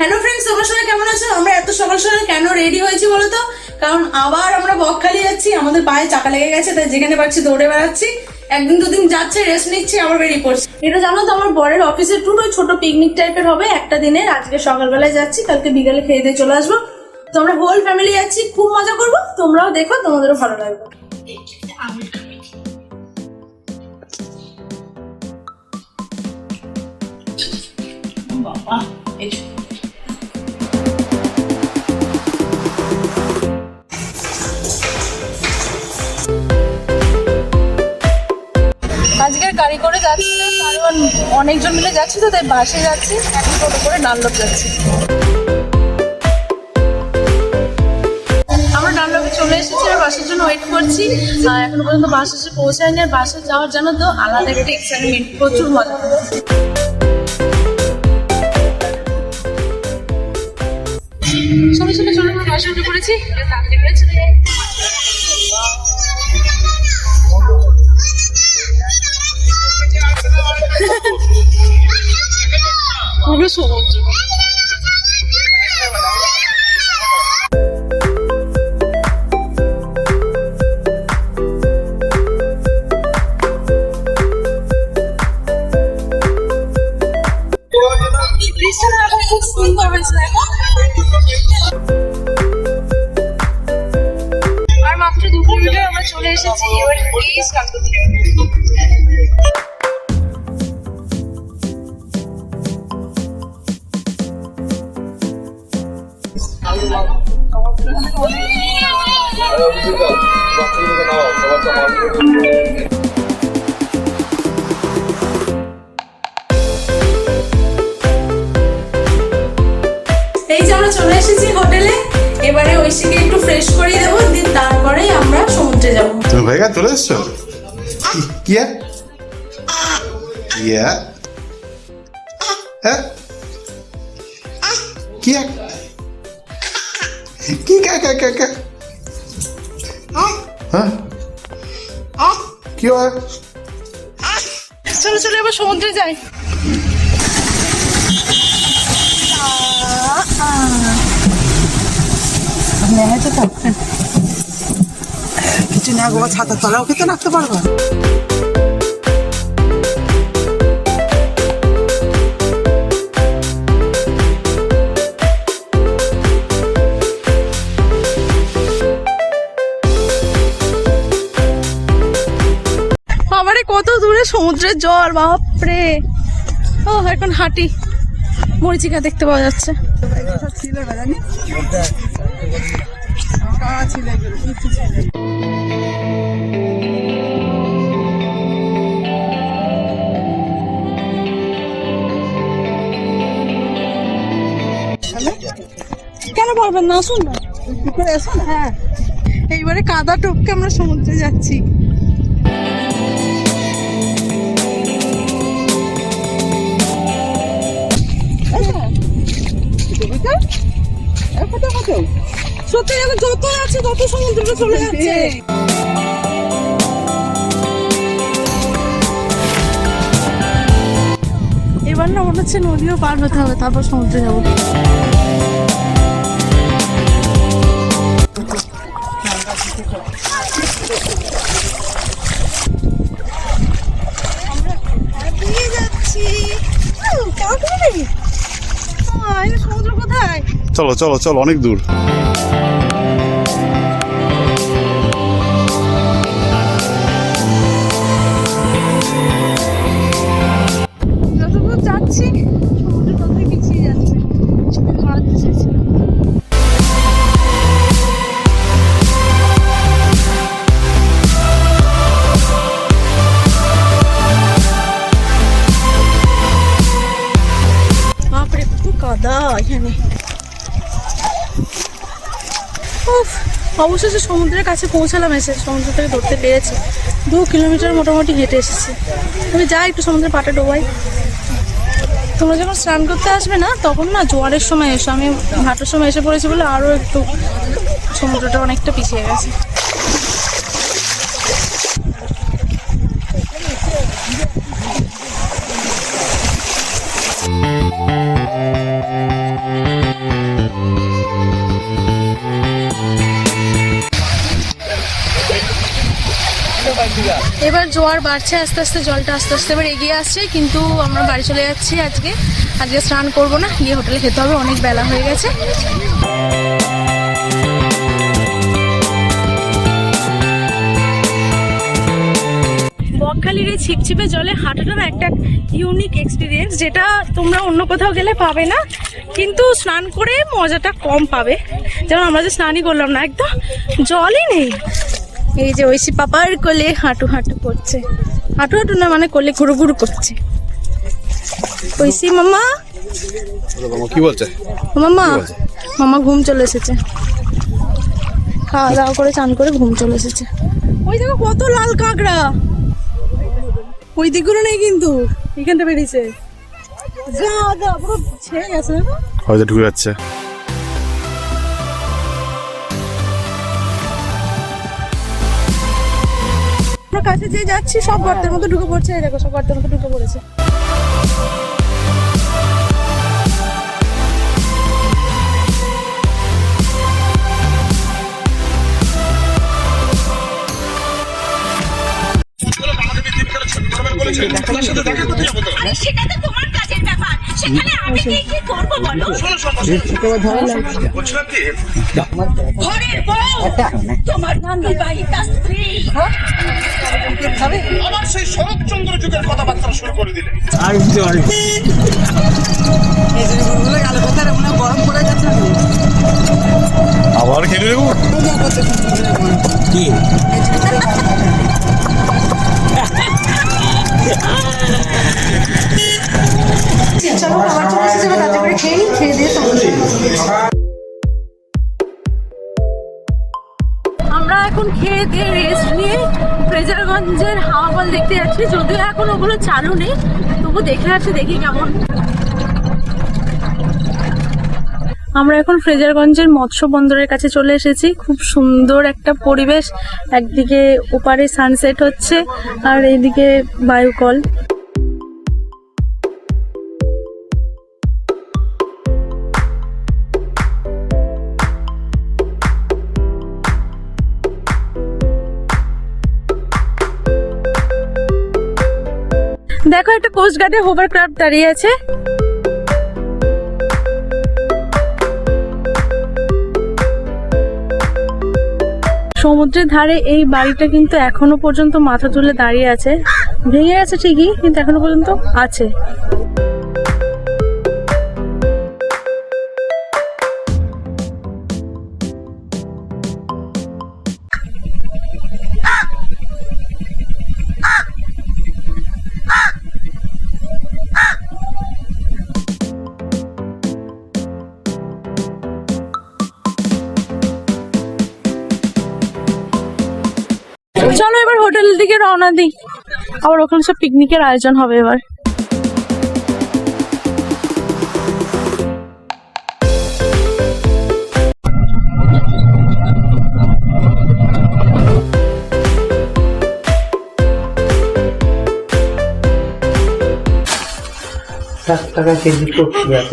Hello friends, তোমরা সবাই কেমন আছো? আমরা এত সকাল সকাল কেন রেডি হয়েছি বলো তো? কারণ আবার আমরা বকখালি যাচ্ছি, আমাদের পায়ে চাকা লেগে গেছে, তাই যেখানে পারছি দৌড়ে বেড়াচ্ছি। একদিন দুদিন যাচ্ছে, রেস্ট নিচ্ছি, আবার বেরিয়ে পড়ছি। এটা জানো তো, আমার বরের অফিসের ট্যুর ওই ছোট পিকনিক টাইপের হবে একটা দিনের। আজকে সকালবেলায় যাচ্ছি, কালকে বিকালে খেয়ে দিয়ে চলে আসবো। তো আমরা হোল ফ্যামিলি যাচ্ছি, খুব মজা করবো। তোমরাও দেখো, তোমাদেরও ভালো লাগবে। বাবা আজকের গাড়ি করে যাচ্ছি না, কারণ অনেকজন মিলে যাচ্ছি তো, তাই বাসে যাচ্ছি। এখন টোটো করে ডানলপ যাচ্ছি। আমরা ডানলপে চলে এসেছি আর বাসের জন্য ওয়েট করছি। এখনো পর্যন্ত বাস এসে পৌঁছায়নি। আর বাসে যাওয়ার জন্য তো আলাদা একটা এক্সাইটমেন্ট, প্রচুর মজা। সবাই সবাই চলে আমরা বাসে উঠে পড়েছি। পুরো সমুদ্র। খুব সুন্দর হয়েছে। আর মাত্র 2 কিলোমিটার আমরা চলে এসেছি। এবার এই কাকদ্বীপ। এই যে আমরা চলে এসেছি হোটেলে। এবারে ঐশীকে একটু ফ্রেশ করিয়ে দেবো, দিন তারপরেই আমরা সমুদ্রে যাবো। তুমি ভাইয়া চলে এসছো? কি ইয়া হ্যাঁ কি কি হ্যাঁ কি হয়? চলো চলো এবার সমুদ্রে যাই। কিছু না গো, ছাতার তলাও খেতে রাখতে পারবো। আমারে কত দূরে সমুদ্রের জল, বাপরে। ও এখন হাঁটি, মরিচিকা দেখতে পাওয়া যাচ্ছে। কেন পারবেন না? আসুন না, আসুন। হ্যাঁ, এইবারে কাদা টপকে আমরা সমুদ্রে যাচ্ছি। সত্যি যেন যত আছে তত সমুদ্রে চলে যাচ্ছে। এবার না মনে হচ্ছে নদীও পার হতে হবে, তারপর সমুদ্রে যাবো। সমুদ্র কোথায়? চলো চলো চলো, অনেক দূর। যতদূর যাচ্ছি সমুদ্র ততই পিছিয়ে যাচ্ছে। খারাপ এসেছে। বাপরে কত কাদা এখানে। অবশেষে সমুদ্রের কাছে পৌঁছালাম। এসে সমুদ্র থেকে ধরতে পেরেছি। 2 কিলোমিটার মোটামুটি হেঁটে এসেছি। আমি যাই একটু সমুদ্রের পাটে ডোবাই। তোমরা যখন স্নান করতে আসবে না, তখন না জোয়ারের সময় এসো। আমি ভাটার সময় এসে পড়েছি বলে আরও একটু সমুদ্রটা অনেকটা পিছিয়ে গেছে। এবার জোয়ার বাড়ছে আস্তে আস্তে, জলটা আস্তে আস্তে এবার এগিয়ে আসছে, কিন্তু আমরা বাড়ি চলে যাচ্ছি আজকে স্নান করবো না, গিয়ে হোটেলে খেতে হবে, অনেক বেলা হয়ে গেছে। বকখালির এই ছিপছিপে জলে হাঁটাটা না একটা ইউনিক এক্সপিরিয়েন্স, যেটা তোমরা অন্য কোথাও গেলে পাবে না, কিন্তু স্নান করে মজাটা কম পাবে। যেমন আমরা যে স্নানই করলাম না, একদম জলই নেই। এই যে ঐশী পাপার কোলে হাঁটু হাঁটু করছে, হাঁটু হাঁটু না মানে কোলে ঘুরু ঘুরু করছে। ঐশী মামা, কি বলছে মামা, মামা ঘুম চলে এসেছে, খাওয়া দাওয়া করে চান করে ঘুম চলে এসেছে। ওই দেখো কত লাল কাঁকড়া, ওই দিকগুলো নেই কিন্তু এখানটা বেরিয়েছে, যা যা পুরো ছেড়ে গেছে, হয়তো ঢুকে যাচ্ছে। আমরা কাছে যে যাচ্ছি সব গর্তের মতো ঢুকে পড়ছে, এই দেখো সব গর্তের মতো ঢুকে পড়েছে। আমার সেই শরৎচন্দ্র যুগের কথাবার্তা শুরু করে দিলে। গরম পড়ে যাচ্ছে আবার খেলে দেবো কি চলো খাবার চলে এসেছে, তাতে করে খেয়ে দিয়ে আমরা এখন খেয়ে দিয়ে রেস্ট নিয়ে ফ্রেজারগঞ্জের হাওয়া বল দেখতে যাচ্ছি। যদিও এখন ওগুলো চালু নেই, তবু দেখে আসি দেখি কেমন। আমরা এখন ফ্রেজারগঞ্জের মৎস্য বন্দরের কাছে চলে এসেছি। খুব সুন্দর একটা পরিবেশ, একদিকে ওপারে সানসেট হচ্ছে আর এইদিকে বায়ুকল। দেখো একটা কোস্ট গার্ডের হোভারক্রাফট দাঁড়িয়ে আছে। সমুদ্রের ধারে এই বাড়িটা কিন্তু এখনো পর্যন্ত মাথা তুলে দাঁড়িয়ে আছে, ভেঙে গেছে ঠিকই কিন্তু এখনো পর্যন্ত আছে। চলো এবার হোটেলের দিকে রওনা দিই, আবার ওখানে সব পিকনিকের আয়োজন হবে এবার। টাকা কেজি করছি এত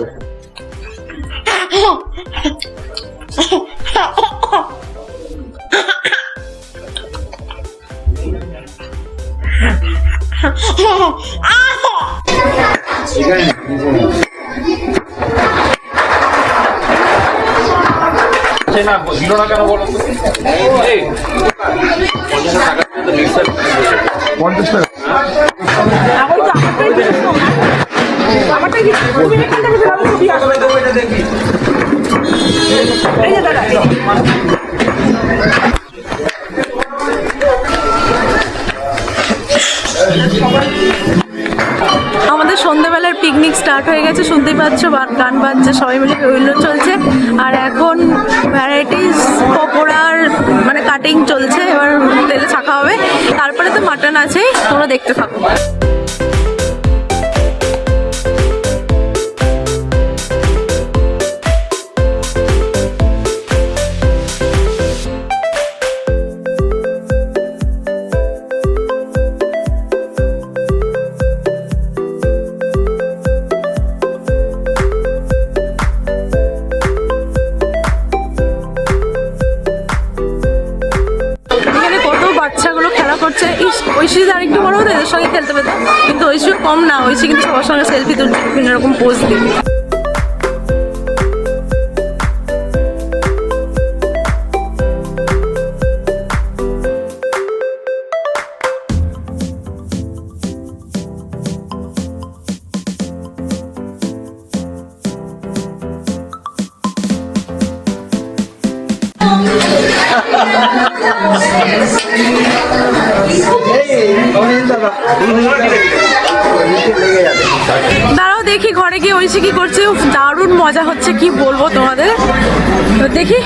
আমাদের সন্ধ্যাবেলার পিকনিক স্টার্ট হয়ে গেছে, শুনতেই পাচ্ছ গান বাজছে, সবাই মিলে হুইলো চলছে। আর এখন ভ্যারাইটিস পকোড়ার মানে কাটিং চলছে, এবার তেলে ছাকা হবে, তারপরে তো মাটন আছে, তোমরা দেখতে থাকো। ঐশী আর একটু বড় হতো এদের সঙ্গে খেলতে পেতো, কিন্তু ঐশীও কম না, ঐশী কিন্তু সবার সঙ্গে সেলফি তুলছে, বিভিন্ন রকম পোজ দিই। দাঁড়াও দেখি ঘরে গিয়ে ঐশী কি করছে। উফ, দারুণ মজা হচ্ছে, কি বলবো তোমাদের। তো দেখি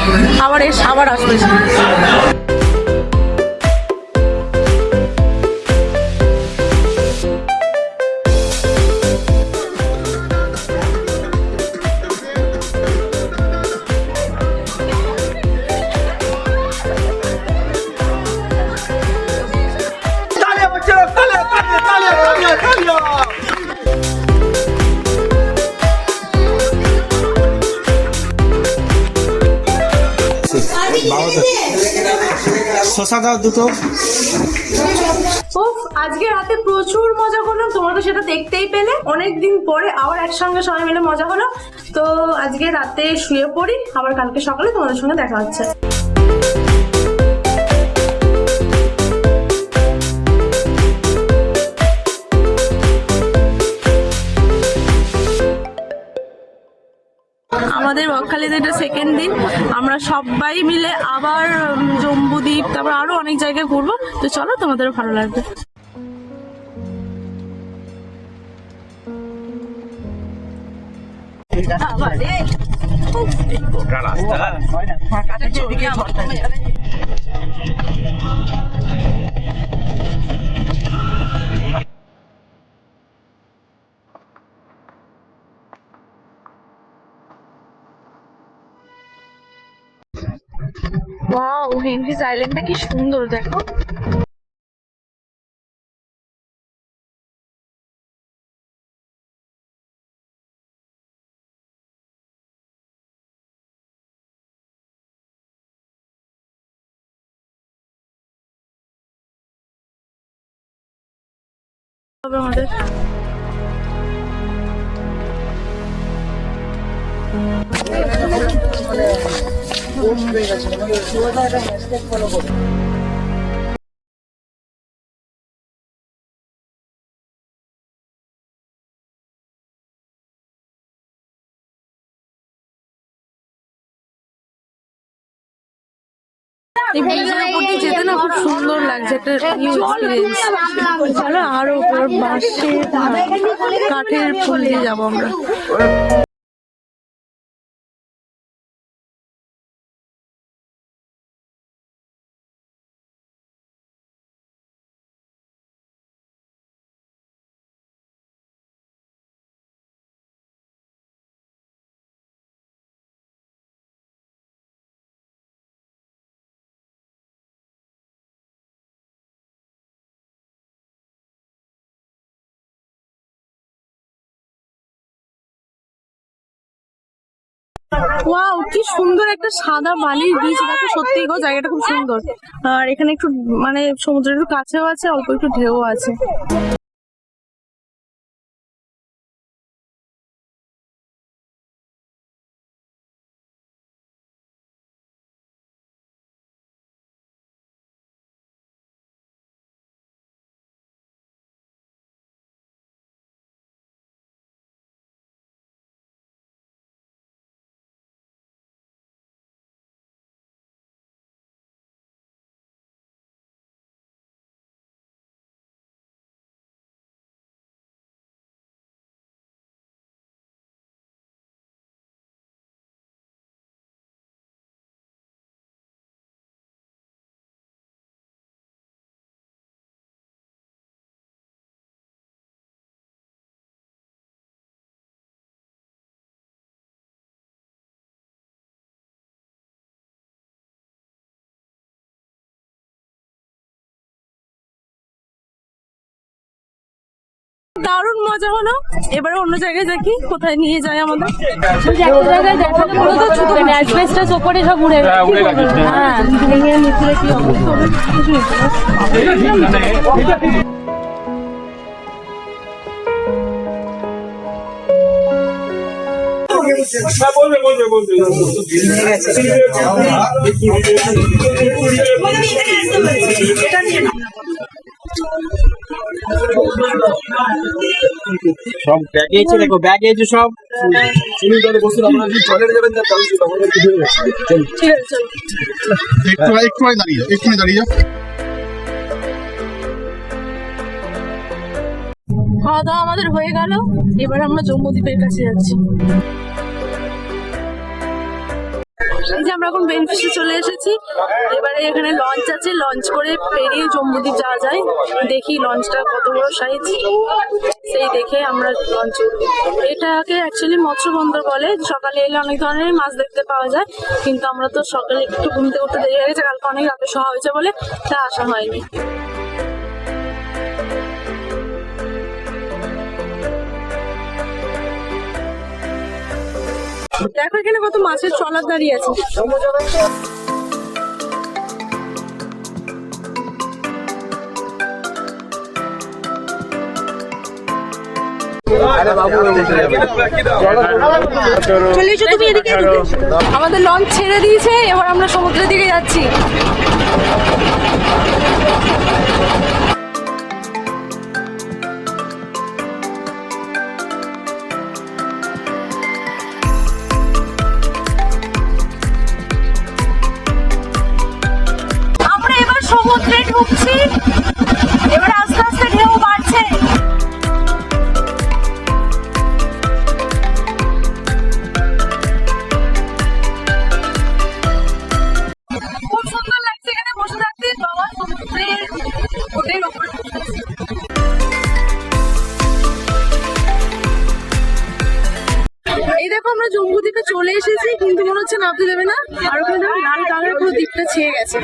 আবার আসবে। শশা দাও দুটো। উফ, আজকে রাতে প্রচুর মজা করলাম, তোমরা তো সেটা দেখতেই পেলে। অনেকদিন পরে আবার একসঙ্গে সবাই মিলে মজা হলো। তো আজকে রাতে শুয়ে পড়ি, আবার কালকে সকালে তোমাদের সঙ্গে দেখা হচ্ছে। আমাদের বকখালিতে এটা সেকেন্ড দিন, আমরা সবাই মিলে আবার জম্বুদ্বীপ, তারপর আরো অনেক জায়গায় ঘুরবো। তো চলো, তোমাদেরও ভালো লাগবে। ওয়াও, হেনরিজ আইল্যান্ডটা কি সুন্দর দেখো। হবে আমাদের। এখানে যেতে না খুব সুন্দর লাগছে, একটা নিউ এক্সপিরিয়েন্স। চলো আরো উপর বাঁশের কাঠের ফুল দিয়ে যাবো আমরা। ওয়াও, কি সুন্দর একটা সাদা বালির বিচ দেখো, সত্যি গো জায়গাটা খুব সুন্দর। আর এখানে একটু মানে সমুদ্রের একটু কাছেও আছে, অল্প একটু ঢেউ আছে। দারুণ মজা হলো। এবারে অন্য জায়গায় দেখি কোথায় নিয়ে যায় আমাদের। একটা জায়গায় দেখালে বলতো ছোট অ্যাডভেস্টাস ওপরে সব উড়ে গেছে। হ্যাঁ ভেঙে নিচে কি অবস্থা হবে। সব ব্যাগে এসে দেখো, ব্যাগে এসে সব ঠিক আছে চলো। একটু দাঁড়িয়ে খাওয়া দাওয়া আমাদের হয়ে গেল, এবার আমরা জম্বুদ্বীপের কাছে যাচ্ছি। এই যে আমরা এখন বেনফিশে চলে এসেছি। এবারে এখানে লঞ্চ আছে, লঞ্চ করে পেরিয়ে জম্বুদ্বীপ যাওয়া যায়। দেখি লঞ্চটা কত বড় সাইজ, সেই দেখে আমরা লঞ্চ উঠবো। এটাকে অ্যাকচুয়ালি মৎস্য বন্দর বলে। সকালে এলে অনেক ধরনের মাছ দেখতে পাওয়া যায়, কিন্তু আমরা তো সকালে একটু ঘুমতে করতে দেরি হয়ে গেছে, কালকে অনেক রাতে শোয়া হয়েছে বলে তা আসা হয়নি। দেখো এখানে কত মাছের ট্রলার দাঁড়িয়ে আছে। চলে এসো তুমি এদিকে। আমাদের লঞ্চ ছেড়ে দিয়েছে, এবার আমরা সমুদ্রের দিকে যাচ্ছি। আমরা এবার সমুদ্রে ঢুকছি, এবার আস্তে আস্তে ঢেউ বাড়ছে। খুব সুন্দর লাগছে এখানে বসে থাকতে, বাবা সমুদ্রের ওটাই ওপরে। এই দেখো আমরা জম্বুদ্বীপে চলে এসেছি, কিন্তু মনে হচ্ছে নামতে দেবে না। আর ওখানে দেখো লাল কালারের পুরো দ্বীপটা ছেয়ে গেছে।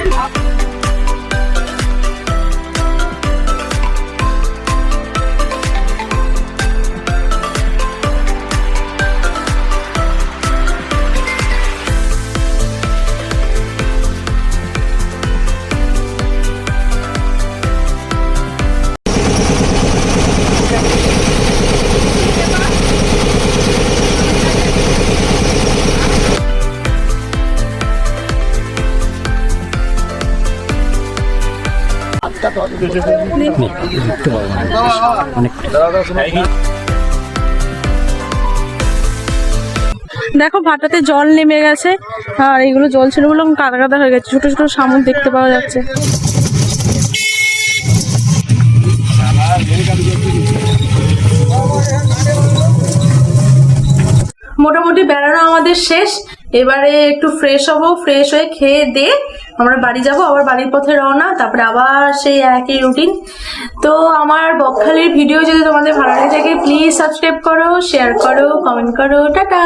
দেখো ভাটাতে জল নেমে গেছে, আর এগুলো জল ছিল বলে কাদা কাদা হয়ে গেছে। ছোট ছোট শামুক দেখতে পাওয়া যাচ্ছে। মোটামুটি বেড়ানো আমাদের শেষ। এবারে একটু ফ্রেশ হবো, ফ্রেশ হয়ে খেয়ে দিয়ে আমরা বাড়ি যাব। আবার বাড়ির পথে রওনা, তারপরে আবার সেই একই রুটিন। তো আমার বকখালির ভিডিও যদি তোমাদের ভালো লাগে থাকে প্লিজ সাবস্ক্রাইব করো, শেয়ার করো, কমেন্ট করো। টাটা।